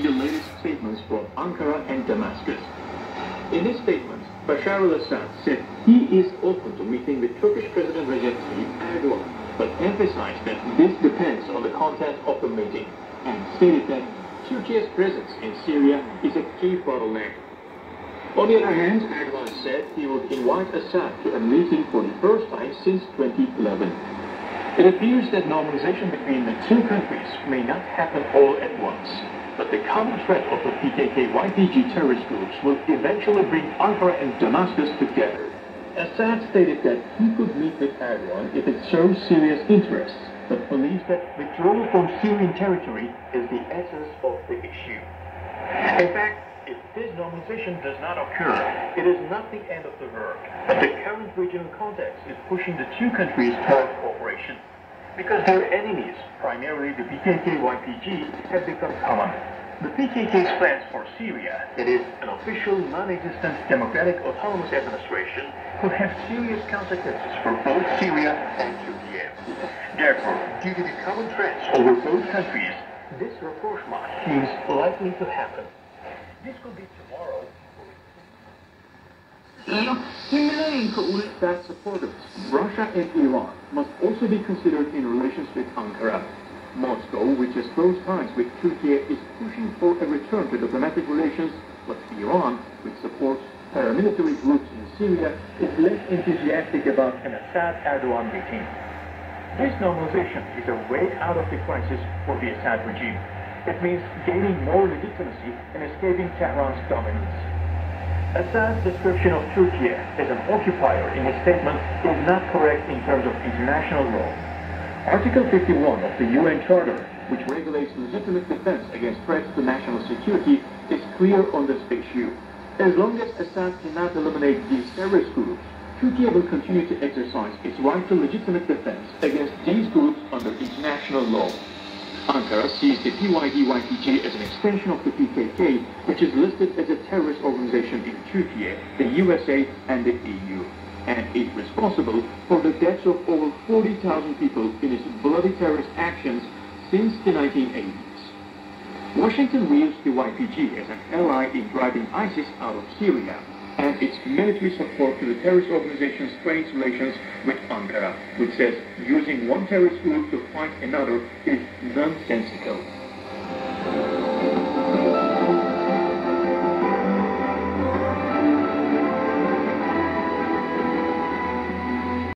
The latest statements from Ankara and Damascus. In his statement, Bashar al-Assad said he is open to meeting with Turkish President Recep Tayyip Erdogan, but emphasized that this depends on the content of the meeting, and stated that Turkey's presence in Syria is a key bottleneck. On the other hand, Erdogan said he would invite Assad to a meeting for the first time since 2011. It appears that normalization between the two countries may not happen all at once, but the common threat of the PKK-YPG terrorist groups will eventually bring Ankara and Damascus together. Assad stated that he could meet with Erdogan if it serves Syria's interests, but believes that withdrawal from Syrian territory is the essence of the issue. In fact, if this normalization does not occur, it is not the end of the work, but the current regional context is pushing the two countries toward cooperation, because their enemies, primarily the PKK-YPG, have become common. The PKK's plans for Syria, that is, an official, non-existent democratic autonomous administration, could have serious consequences for both Syria and Turkey. Therefore, due to the common threats over both countries, this rapprochement seems likely to happen. This could be tomorrow. That supporters, Russia and Iran, must also be considered in relations with Ankara. Moscow, which has close ties with Turkey, is pushing for a return to diplomatic relations, but Iran, which supports paramilitary groups in Syria, is less enthusiastic about an Assad-Erdogan meeting. This normalization is a way out of the crisis for the Assad regime. It means gaining more legitimacy and escaping Tehran's dominance. Assad's description of Turkey as an occupier in his statement is not correct in terms of international law. Article 51 of the UN Charter, which regulates legitimate defense against threats to national security, is clear on this issue. As long as Assad cannot eliminate these terrorist groups, Turkey will continue to exercise its right to legitimate defense against these groups under international law. Ankara sees the PYD-YPG as an extension of the PKK, which is listed as a terrorist organization in Turkey, the USA, and the EU, and is responsible for the deaths of over 40,000 people in its bloody terrorist actions since the 1980s. Washington views the YPG as an ally in driving ISIS out of Syria, and its military support to the terrorist organization strains relations with Ankara, which says using one terrorist group to fight another is nonsensical.